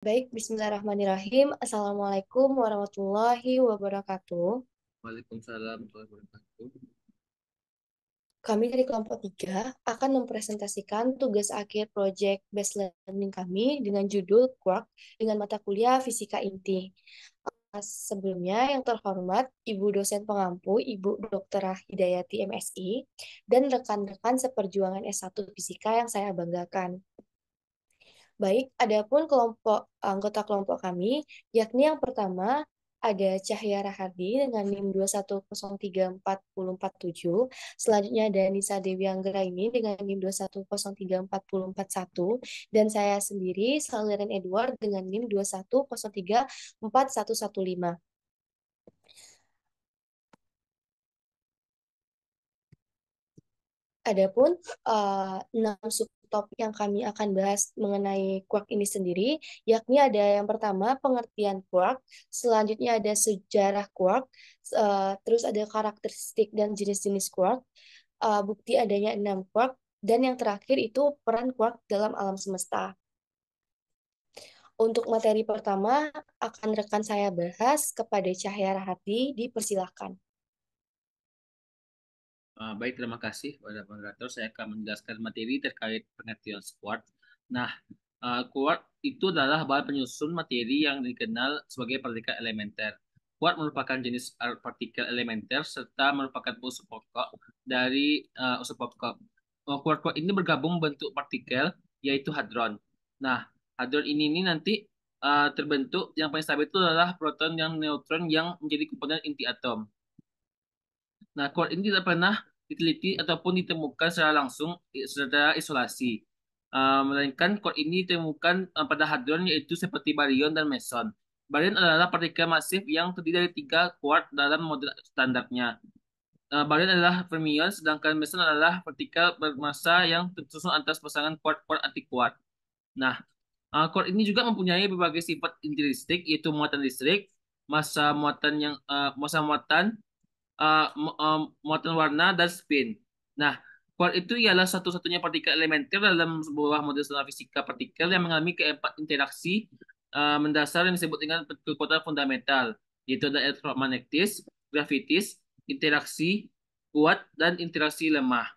Baik, Bismillahirrahmanirrahim. Assalamualaikum warahmatullahi wabarakatuh. Waalaikumsalam warahmatullahi wabarakatuh. Kami dari kelompok 3 akan mempresentasikan tugas akhir proyek Based Learning kami dengan judul Quark dengan mata kuliah Fisika Inti. Sebelumnya, yang terhormat Ibu dosen pengampu, Ibu Dr. Hidayati MSI, dan rekan-rekan seperjuangan S1 Fisika yang saya banggakan. Baik, adapun anggota kelompok kami, yakni yang pertama ada Cahya Rahardi dengan NIM 2103447. Selanjutnya ada Nisa Dewi Anggraini dengan NIM 2103441. Dan saya sendiri, Saliren Edward dengan NIM 2103415. Adapun 6 subtopik yang kami akan bahas mengenai quark ini sendiri, yakni ada yang pertama pengertian quark, selanjutnya ada sejarah quark, terus ada karakteristik dan jenis-jenis quark, bukti adanya 6 quark, dan yang terakhir itu peran quark dalam alam semesta. Untuk materi pertama akan rekan saya bahas kepada Cahya Rahati, dipersilahkan. Baik, terima kasih kepada moderator. Saya akan menjelaskan materi terkait pengertian squat. Nah, kuart itu adalah bahan penyusun materi yang dikenal sebagai partikel elementer. Kuart merupakan jenis partikel elementer serta merupakan unsur pokok dari unsur pokok. Kuart-kuart ini bergabung bentuk partikel, yaitu hadron. Nah, hadron ini nanti terbentuk yang paling stabil itu adalah proton yang neutron yang menjadi komponen inti atom. Nah, kuart ini tidak pernah diteliti ataupun ditemukan secara langsung secara isolasi. Melainkan kuart ini ditemukan pada hadron yaitu seperti baryon dan meson. Baryon adalah partikel masif yang terdiri dari tiga kuart dalam model standarnya. Baryon adalah fermion, sedangkan meson adalah partikel bermassa yang tersusun atas pasangan kuart-kuart anti-kuart. Nah, kuart ini juga mempunyai berbagai sifat intrinsik, yaitu muatan listrik, massa muatan muatan warna, dan spin. Nah, quark itu ialah satu-satunya partikel elementer dalam sebuah model standar fisika partikel yang mengalami keempat interaksi mendasar yang disebut dengan kekuatan fundamental, yaitu ada elektromagnetis, gravitis, interaksi kuat, dan interaksi lemah.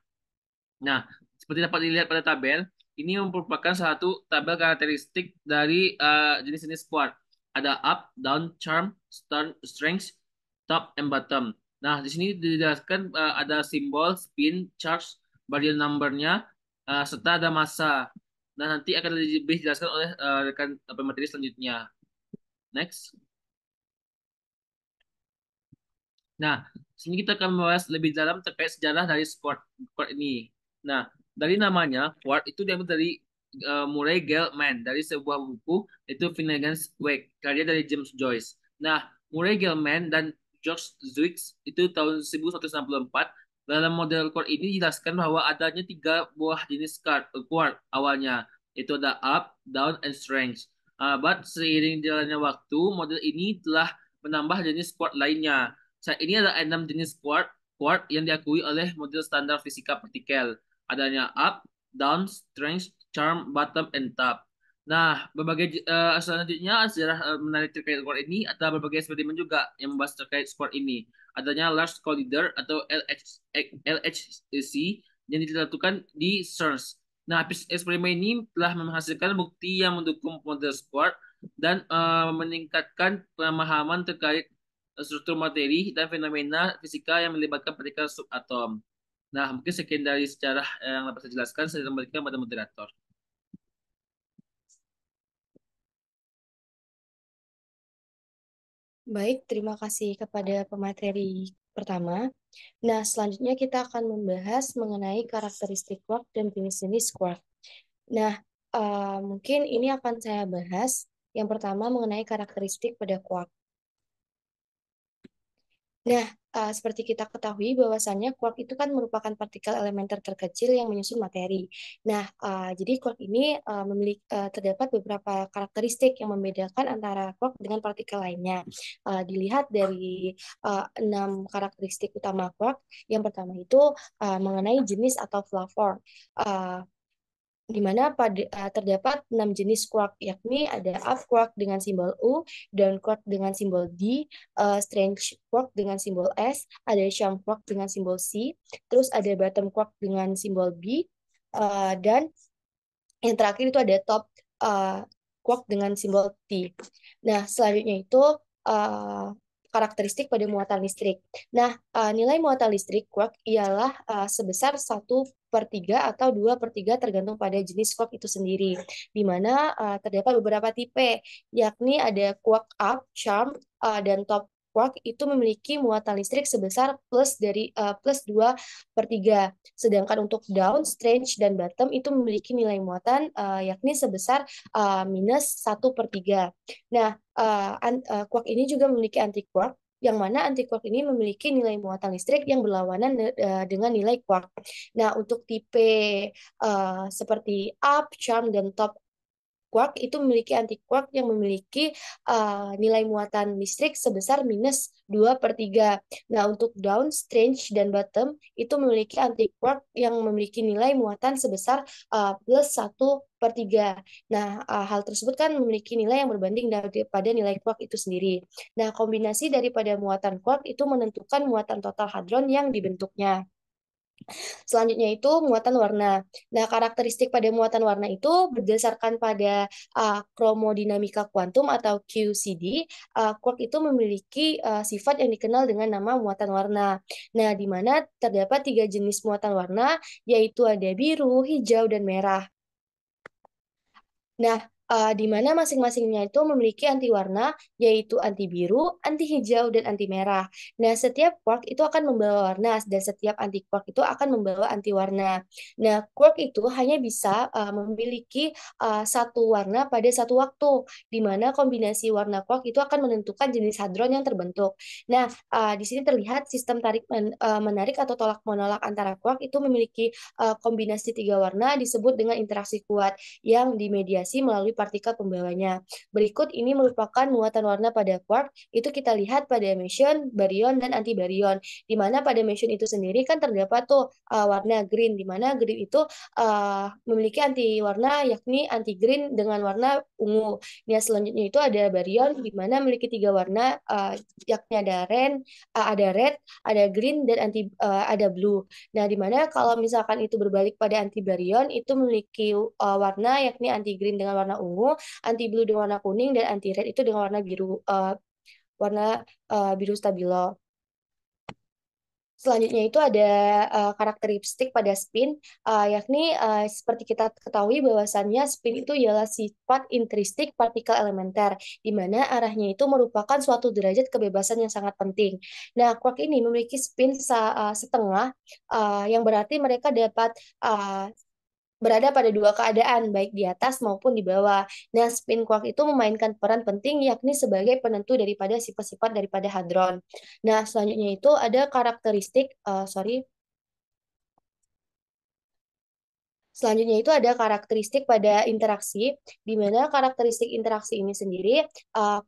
Nah, seperti dapat dilihat pada tabel, ini merupakan satu tabel karakteristik dari jenis-jenis quark. Ada up, down, charm, strength, top, and bottom. Nah, di sini dijelaskan ada simbol, spin, charge, baryon number-nya, serta ada massa. Nah, nanti akan lebih dijelaskan oleh rekan pemateri selanjutnya. Next. Nah, sini kita akan membahas lebih dalam terkait sejarah dari sport ini. Nah, dari namanya, Quart itu diambil dari Murray Gell-Mann dari sebuah buku itu Finnegan's Wake, karya dari James Joyce. Nah, Murray Gell-Mann dan George Zwick itu tahun 1164 dalam model quart ini dijelaskan bahwa adanya tiga buah jenis quart awalnya, itu ada up, down, and strength. But seiring jalannya waktu, model ini telah menambah jenis quart lainnya. Saat ini ada 6 jenis quark yang diakui oleh model standar fisika partikel. Adanya up, down, strength, charm, bottom, and top. Nah, selanjutnya sejarah menarik terkait quark ini ada berbagai eksperimen juga yang membahas terkait quark ini. Adanya Large Collider atau LHC yang dilakukan di CERN. Nah, eksperimen ini telah menghasilkan bukti yang mendukung model quark dan meningkatkan pemahaman terkait struktur materi dan fenomena fisika yang melibatkan partikel subatom. Nah, mungkin sekian dari sejarah yang dapat saya jelaskan. Saya kembalikan pada moderator. Baik, terima kasih kepada pemateri pertama. Nah, selanjutnya kita akan membahas mengenai karakteristik quark dan jenis-jenis quark. Nah, mungkin ini akan saya bahas yang pertama mengenai karakteristik pada quark. Nah, seperti kita ketahui bahwasannya quark itu kan merupakan partikel elementer terkecil yang menyusun materi. Nah, jadi quark ini terdapat beberapa karakteristik yang membedakan antara quark dengan partikel lainnya. Dilihat dari 6 karakteristik utama quark. Yang pertama itu mengenai jenis atau flavor. Uh, di mana terdapat 6 jenis quark, yakni ada up quark dengan simbol U, down quark dengan simbol D, strange quark dengan simbol S, ada sham quark dengan simbol C, terus ada bottom quark dengan simbol B, dan yang terakhir itu ada top uh, quark dengan simbol T. Nah, selanjutnya itu uh, karakteristik pada muatan listrik. Nah, nilai muatan listrik quark ialah sebesar 1/3 atau 2/3 tergantung pada jenis quark itu sendiri. Di mana terdapat beberapa tipe, yakni ada quark up, charm, dan top quark itu memiliki muatan listrik sebesar plus 2/3. Sedangkan untuk down, strange, dan bottom itu memiliki nilai muatan yakni sebesar -1/3. Nah, quark ini juga memiliki anti-quark, yang mana anti-quark ini memiliki nilai muatan listrik yang berlawanan dengan nilai quark. Nah, untuk tipe seperti up, charm, dan top quark itu memiliki anti-quark yang memiliki nilai muatan listrik sebesar -2/3. Nah, untuk down, strange, dan bottom itu memiliki anti-quark yang memiliki nilai muatan sebesar +1/3. Nah, hal tersebut kan memiliki nilai yang berbanding daripada nilai quark itu sendiri. Nah, kombinasi daripada muatan quark itu menentukan muatan total hadron yang dibentuknya. Selanjutnya itu muatan warna. Nah, karakteristik pada muatan warna itu berdasarkan pada kromodinamika kuantum atau QCD, quark itu memiliki sifat yang dikenal dengan nama muatan warna. Nah, di mana terdapat 3 jenis muatan warna, yaitu ada biru, hijau, dan merah. Nah, di mana masing-masingnya itu memiliki anti warna, yaitu anti biru, anti hijau, dan anti merah. Nah, setiap quark itu akan membawa warna, dan setiap anti quark itu akan membawa anti warna. Nah, quark itu hanya bisa memiliki satu warna pada satu waktu, di mana kombinasi warna quark itu akan menentukan jenis hadron yang terbentuk. Nah, di sini terlihat sistem menarik atau tolak menolak antara quark itu memiliki kombinasi 3 warna disebut dengan interaksi kuat yang dimediasi melalui partikel pembawanya. Berikut ini merupakan muatan warna pada quark, itu kita lihat pada meson, baryon, dan antibaryon. Di mana pada meson itu sendiri kan terdapat tuh warna green, di mana green itu memiliki anti warna yakni anti green dengan warna ungu. Nah, selanjutnya itu ada baryon, di mana memiliki 3 warna, yakni ada red, ada green, dan ada blue. Nah, di mana kalau misalkan itu berbalik pada anti baryon, itu memiliki warna yakni anti green dengan warna ungu, anti blue dengan warna kuning, dan anti red itu dengan warna biru stabilo. Selanjutnya itu ada karakteristik pada spin, yakni seperti kita ketahui bahwasannya spin itu ialah sifat intristik partikel elementer, di mana arahnya itu merupakan suatu derajat kebebasan yang sangat penting. Nah, quark ini memiliki spin setengah, yang berarti mereka dapat berada pada 2 keadaan, baik di atas maupun di bawah. Nah, spin quark itu memainkan peran penting yakni sebagai penentu daripada sifat-sifat daripada hadron. Nah, selanjutnya itu ada karakteristik, sorry, selanjutnya itu ada karakteristik pada interaksi, di mana karakteristik interaksi ini sendiri,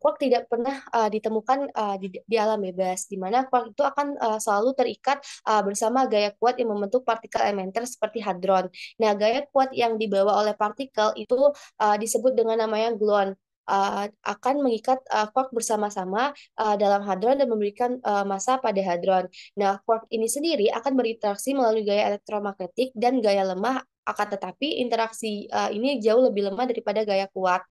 quark tidak pernah ditemukan di alam bebas, di mana quark itu akan selalu terikat bersama gaya kuat yang membentuk partikel elementer seperti hadron. Nah, gaya kuat yang dibawa oleh partikel itu disebut dengan namanya gluon. Akan mengikat quark bersama-sama dalam hadron dan memberikan massa pada hadron. Nah, quark ini sendiri akan berinteraksi melalui gaya elektromagnetik dan gaya lemah, akan tetapi interaksi ini jauh lebih lemah daripada gaya kuat.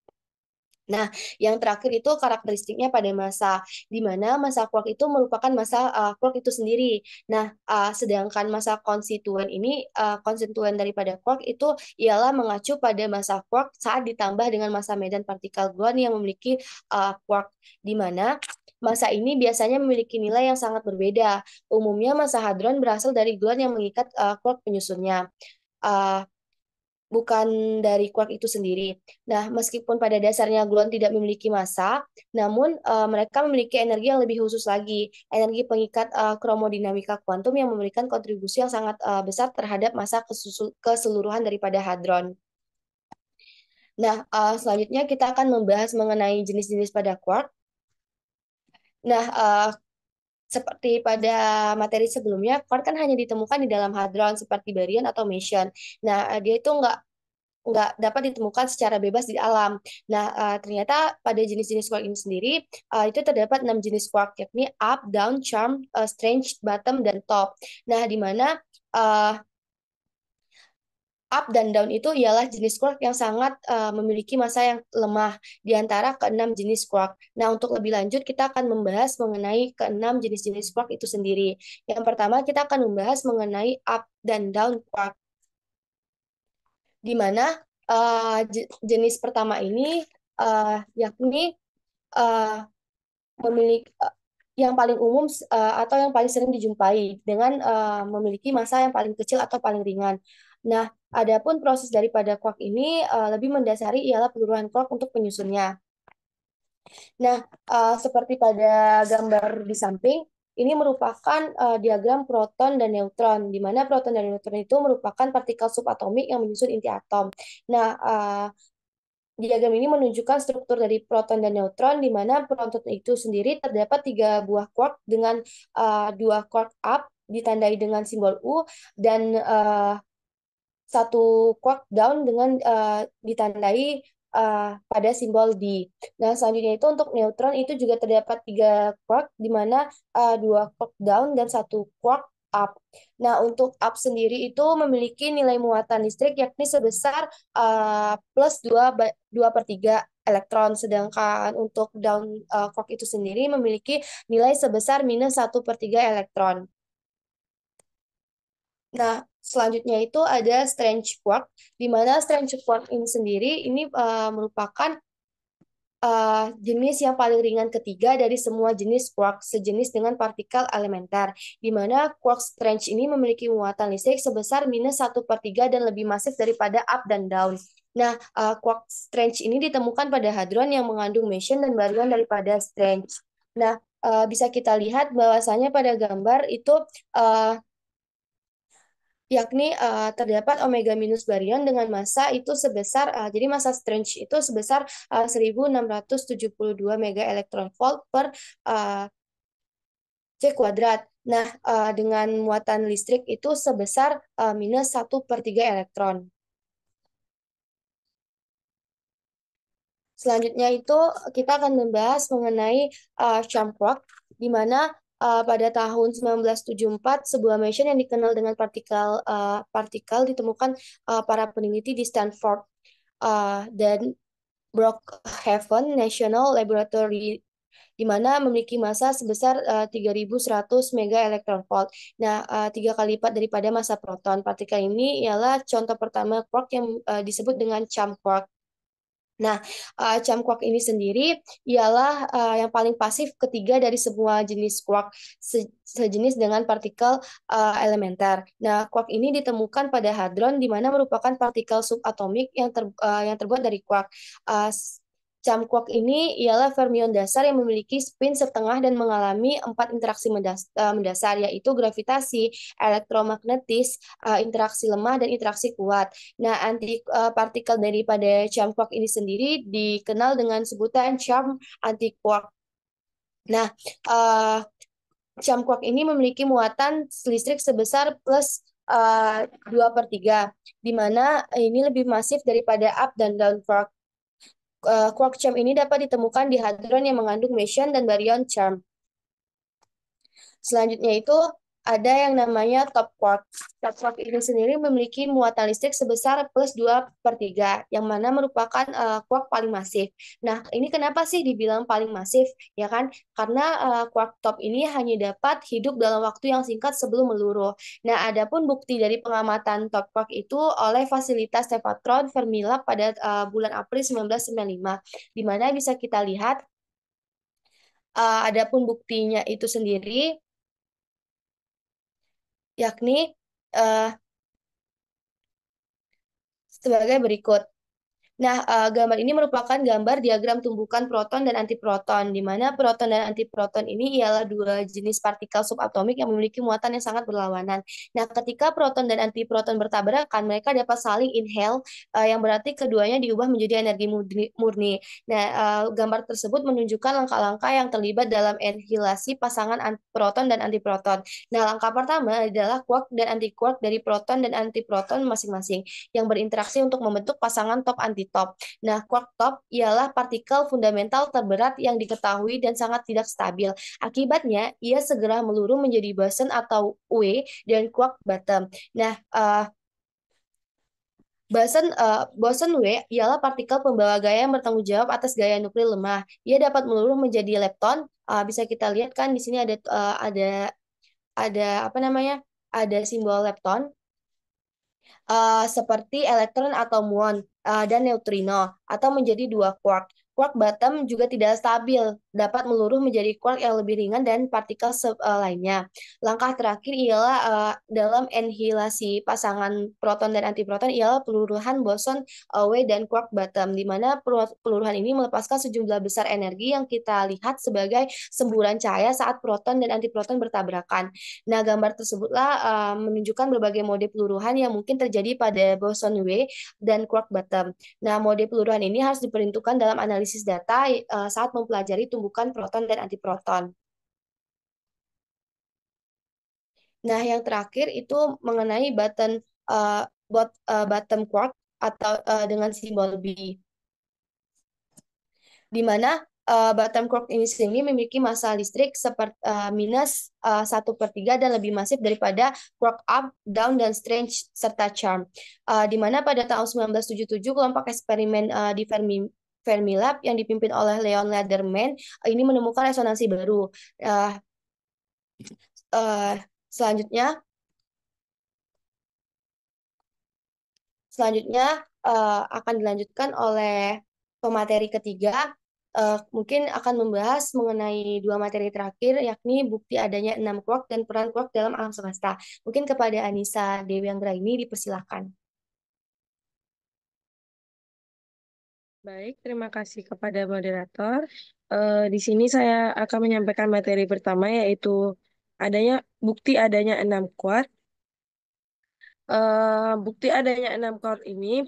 Nah, yang terakhir itu karakteristiknya pada massa, di mana massa quark itu merupakan massa quark itu sendiri. Nah, sedangkan massa konstituen daripada quark itu ialah mengacu pada massa quark saat ditambah dengan massa medan partikel gluon yang memiliki quark, di mana massa ini biasanya memiliki nilai yang sangat berbeda. Umumnya massa hadron berasal dari gluon yang mengikat quark penyusunnya. Uh, Bukan dari quark itu sendiri. Nah, meskipun pada dasarnya gluon tidak memiliki massa, namun mereka memiliki energi yang lebih khusus lagi, energi pengikat kromodinamika kuantum yang memberikan kontribusi yang sangat besar terhadap massa keseluruhan daripada hadron. Nah, selanjutnya kita akan membahas mengenai jenis-jenis pada quark. Nah, seperti pada materi sebelumnya, quark kan hanya ditemukan di dalam hadron seperti baryon atau meson. Nah, dia itu nggak dapat ditemukan secara bebas di alam. Nah, ternyata pada jenis-jenis quark ini sendiri itu terdapat 6 jenis quark, yakni up, down, charm, strange, bottom, dan top. Nah, di mana uh, up dan down itu ialah jenis quark yang sangat memiliki massa yang lemah di antara keenam jenis quark. Nah, untuk lebih lanjut kita akan membahas mengenai keenam jenis-jenis quark itu sendiri. Yang pertama kita akan membahas mengenai up dan down quark, di mana jenis pertama ini yakni uh, memiliki yang paling umum atau yang paling sering dijumpai dengan memiliki massa yang paling kecil atau paling ringan. Nah, adapun proses daripada quark ini lebih mendasari ialah peluruhan quark untuk penyusunnya. Nah, seperti pada gambar di samping, ini merupakan diagram proton dan neutron, di mana proton dan neutron itu merupakan partikel subatomik yang menyusun inti atom. Nah, diagram ini menunjukkan struktur dari proton dan neutron, di mana proton itu sendiri terdapat 3 buah quark dengan 2 quark up ditandai dengan simbol U dan 1 quark down dengan ditandai pada simbol D. Nah, selanjutnya itu untuk neutron itu juga terdapat 3 quark, di mana 2 quark down dan 1 quark up. Nah, untuk up sendiri itu memiliki nilai muatan listrik yakni sebesar plus 2/3 elektron, sedangkan untuk down quark itu sendiri memiliki nilai sebesar minus 1/3 elektron. Nah, selanjutnya itu ada strange quark, di mana strange quark ini sendiri ini merupakan jenis yang paling ringan ketiga dari semua jenis quark sejenis dengan partikel elementer, di mana quark strange ini memiliki muatan listrik sebesar minus 1/3 dan lebih masif daripada up dan down. Nah, quark strange ini ditemukan pada hadron yang mengandung meson dan baryon daripada strange. Nah, bisa kita lihat bahwasanya pada gambar itu uh, yakni terdapat omega minus baryon dengan massa itu sebesar jadi massa strange itu sebesar 1672 mega elektron volt per uh, C kuadrat. Nah, dengan muatan listrik itu sebesar minus 1/3 elektron. Selanjutnya itu kita akan membahas mengenai charm quark, di mana pada tahun 1974 sebuah meson yang dikenal dengan partikel ditemukan para peneliti di Stanford dan Brookhaven National Laboratory, di mana memiliki massa sebesar 3.100 mega elektron volt. Nah, 3 kali lipat daripada massa proton. Partikel ini ialah contoh pertama quark yang disebut dengan charm quark. Nah, quark ini sendiri ialah yang paling pasif ketiga dari semua jenis quark sejenis dengan partikel elementer. Nah, quark ini ditemukan pada hadron, di mana merupakan partikel subatomik yang terbuat dari quark. Uh, Quark ini ialah fermion dasar yang memiliki spin setengah dan mengalami 4 interaksi mendasar, yaitu gravitasi, elektromagnetis, interaksi lemah, dan interaksi kuat. Nah, partikel daripada charm quark ini sendiri dikenal dengan sebutan charm anti-quark. Nah, charm quark ini memiliki muatan listrik sebesar plus 2/3, di mana ini lebih masif daripada up dan down quark. Quark charm ini dapat ditemukan di hadron yang mengandung meson dan baryon charm. Selanjutnya itu ada yang namanya top quark. Top quark ini sendiri memiliki muatan listrik sebesar plus 2/3, yang mana merupakan quark paling masif. Nah, ini kenapa sih dibilang paling masif? Ya kan? Karena quark top ini hanya dapat hidup dalam waktu yang singkat sebelum meluruh. Nah, adapun bukti dari pengamatan top quark itu oleh fasilitas Tevatron Fermilab pada bulan April 1995, di mana bisa kita lihat adapun buktinya itu sendiri yakni sebagai berikut. Nah, gambar ini merupakan gambar diagram tumbukan proton dan antiproton, di mana proton dan antiproton ini ialah dua jenis partikel subatomik yang memiliki muatan yang sangat berlawanan. Nah, ketika proton dan antiproton bertabrakan, mereka dapat saling inhale, yang berarti keduanya diubah menjadi energi murni. Nah, gambar tersebut menunjukkan langkah-langkah yang terlibat dalam enhilasi pasangan proton dan antiproton. Nah, langkah pertama adalah quark dan antiquark dari proton dan antiproton masing-masing yang berinteraksi untuk membentuk pasangan top antitop. Nah, quark top ialah partikel fundamental terberat yang diketahui dan sangat tidak stabil. Akibatnya, ia segera meluruh menjadi boson atau W dan quark bottom. Nah, boson W ialah partikel pembawa gaya yang bertanggung jawab atas gaya nuklir lemah. Ia dapat meluruh menjadi lepton. Bisa kita lihat kan di sini ada apa namanya? Ada simbol lepton seperti elektron atau muon dan neutrino atau menjadi dua quark. Quark bottom juga tidak stabil, dapat meluruh menjadi quark yang lebih ringan dan partikel lainnya. Langkah terakhir ialah dalam enhilasi pasangan proton dan antiproton ialah peluruhan boson W dan quark bottom, di mana peluruhan ini melepaskan sejumlah besar energi yang kita lihat sebagai semburan cahaya saat proton dan antiproton bertabrakan. Nah, gambar tersebutlah menunjukkan berbagai mode peluruhan yang mungkin terjadi pada boson W dan quark bottom. Nah, mode peluruhan ini harus diperhitungkan dalam analisis data saat mempelajari tumbukan proton dan antiproton. Nah, yang terakhir itu mengenai bottom quark atau dengan simbol B, di mana bottom quark ini sendiri memiliki massa listrik seperti minus 1/3 dan lebih masif daripada quark up, down, dan strange serta charm. Di mana pada tahun 1977 kelompok eksperimen di Fermilab yang dipimpin oleh Leon Lederman ini menemukan resonansi baru. Uh, uh, selanjutnya, selanjutnya akan dilanjutkan oleh pemateri ketiga, mungkin akan membahas mengenai dua materi terakhir, yakni bukti adanya 6 quark dan peran quark dalam alam semesta. Mungkin kepada Anissa Dewi Anggraini dipersilahkan. Baik, terima kasih kepada moderator. Di sini saya akan menyampaikan materi pertama yaitu bukti adanya 6 quark. Bukti adanya 6 quark ini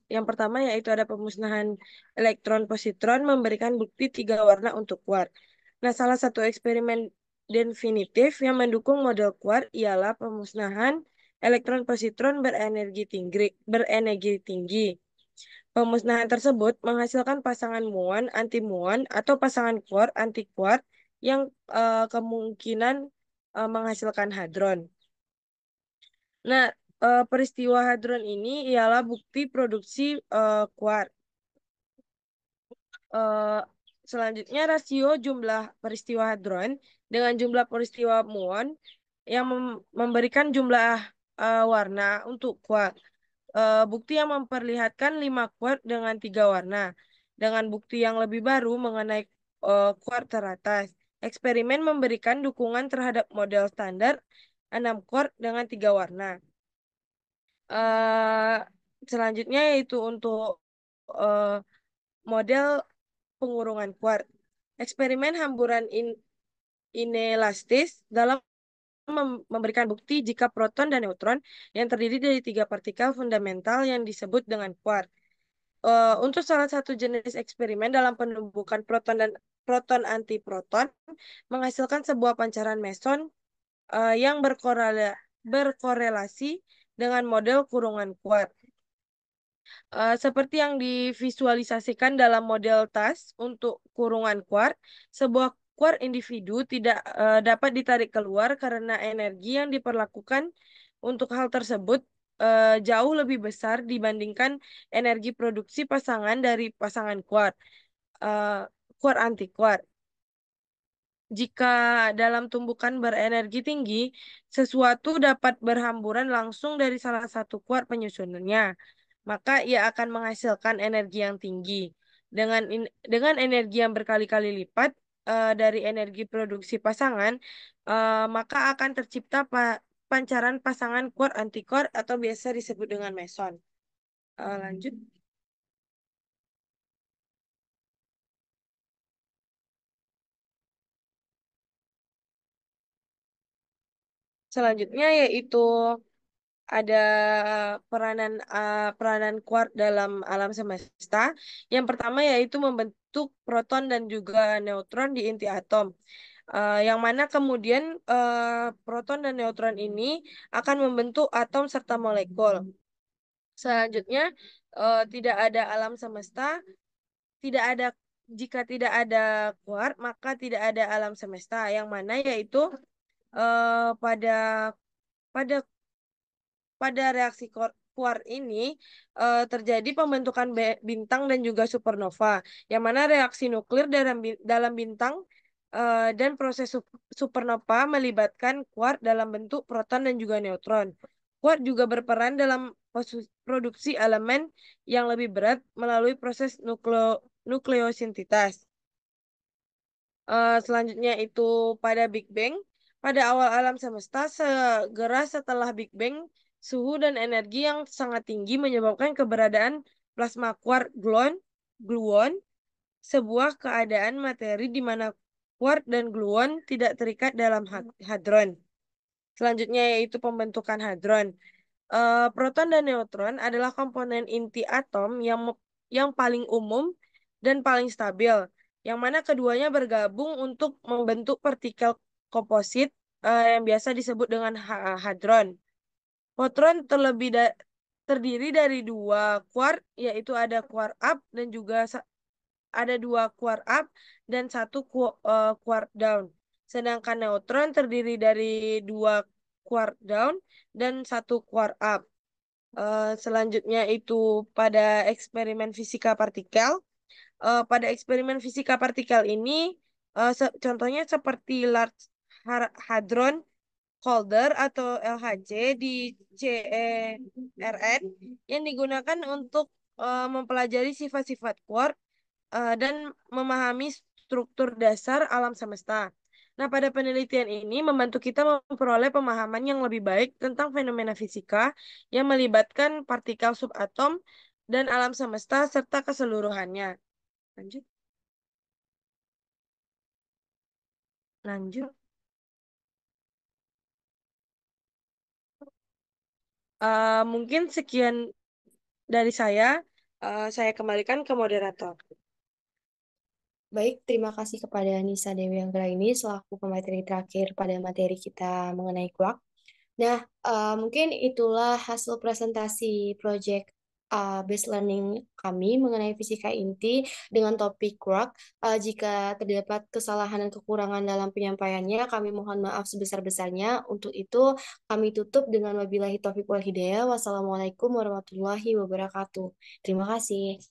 yang pertama yaitu ada pemusnahan elektron positron memberikan bukti 3 warna untuk quark. Nah, salah satu eksperimen definitif yang mendukung model quark ialah pemusnahan elektron positron berenergi tinggi. Pemusnahan tersebut menghasilkan pasangan muon antimuon atau pasangan quark antiquark yang kemungkinan menghasilkan hadron. Nah, peristiwa hadron ini ialah bukti produksi quark. Eh, Selanjutnya, rasio jumlah peristiwa hadron dengan jumlah peristiwa muon yang memberikan jumlah warna untuk quark. Bukti yang memperlihatkan 5 quark dengan 3 warna. Dengan bukti yang lebih baru mengenai quark teratas. Eksperimen memberikan dukungan terhadap model standar 6 quark dengan 3 warna. Eh, Selanjutnya yaitu untuk eh, model pengurungan quark. Eksperimen hamburan inelastis dalam memberikan bukti jika proton dan neutron yang terdiri dari 3 partikel fundamental yang disebut dengan quark. Untuk salah satu jenis eksperimen dalam penumbukan proton dan proton antiproton menghasilkan sebuah pancaran meson yang berkorelasi dengan model kurungan quark. Seperti yang divisualisasikan dalam model TAS untuk kurungan quark, sebuah quark individu tidak dapat ditarik keluar karena energi yang diperlakukan untuk hal tersebut jauh lebih besar dibandingkan energi produksi pasangan dari pasangan quark, uh, quark anti-quark. Jika dalam tumbukan berenergi tinggi, sesuatu dapat berhamburan langsung dari salah satu quark penyusunannya, maka ia akan menghasilkan energi yang tinggi. Dengan energi yang berkali-kali lipat dari energi produksi pasangan, maka akan tercipta pancaran pasangan quark anti-quark atau biasa disebut dengan meson. Lanjut. selanjutnya yaitu ada peranan kuart dalam alam semesta. Yang pertama yaitu membentuk proton dan juga neutron di inti atom. Yang mana kemudian proton dan neutron ini akan membentuk atom serta molekul. Selanjutnya, tidak ada alam semesta, tidak ada jika tidak ada kuart, maka tidak ada alam semesta. Yang mana yaitu pada pada pada reaksi kuart ini terjadi pembentukan bintang dan juga supernova, yang mana reaksi nuklir dalam bintang dan proses supernova melibatkan kuart dalam bentuk proton dan juga neutron. Kuart juga berperan dalam produksi elemen yang lebih berat melalui proses nukleosинтез. Selanjutnya itu pada Big Bang. Pada awal alam semesta, segera setelah Big Bang, suhu dan energi yang sangat tinggi menyebabkan keberadaan plasma quark gluon, sebuah keadaan materi di mana quark dan gluon tidak terikat dalam hadron. Selanjutnya yaitu pembentukan hadron. Proton dan neutron adalah komponen inti atom yang paling umum dan paling stabil, yang mana keduanya bergabung untuk membentuk partikel komposit yang biasa disebut dengan hadron. Proton terdiri dari dua quark, yaitu ada quark up dan juga ada dua quark up dan satu quark down. Sedangkan neutron terdiri dari dua quark down dan satu quark up. Selanjutnya itu pada eksperimen fisika partikel. Pada eksperimen fisika partikel ini, contohnya seperti Large Hadron Collider atau LHC di CERN yang digunakan untuk mempelajari sifat-sifat quark dan memahami struktur dasar alam semesta. Nah, pada penelitian ini membantu kita memperoleh pemahaman yang lebih baik tentang fenomena fisika yang melibatkan partikel subatom dan alam semesta serta keseluruhannya. Lanjut. Lanjut. Mungkin sekian dari saya. Saya kembalikan ke moderator. Baik, terima kasih kepada Nisa Dewi Anggraini selaku pemateri terakhir pada materi kita mengenai kuak. Nah, mungkin itulah hasil presentasi proyek based learning kami mengenai fisika inti dengan topik quark. Jika terdapat kesalahan dan kekurangan dalam penyampaiannya, kami mohon maaf sebesar-besarnya. Untuk itu, kami tutup dengan wabillahi taufiq wal hidayah. Wassalamualaikum warahmatullahi wabarakatuh. Terima kasih.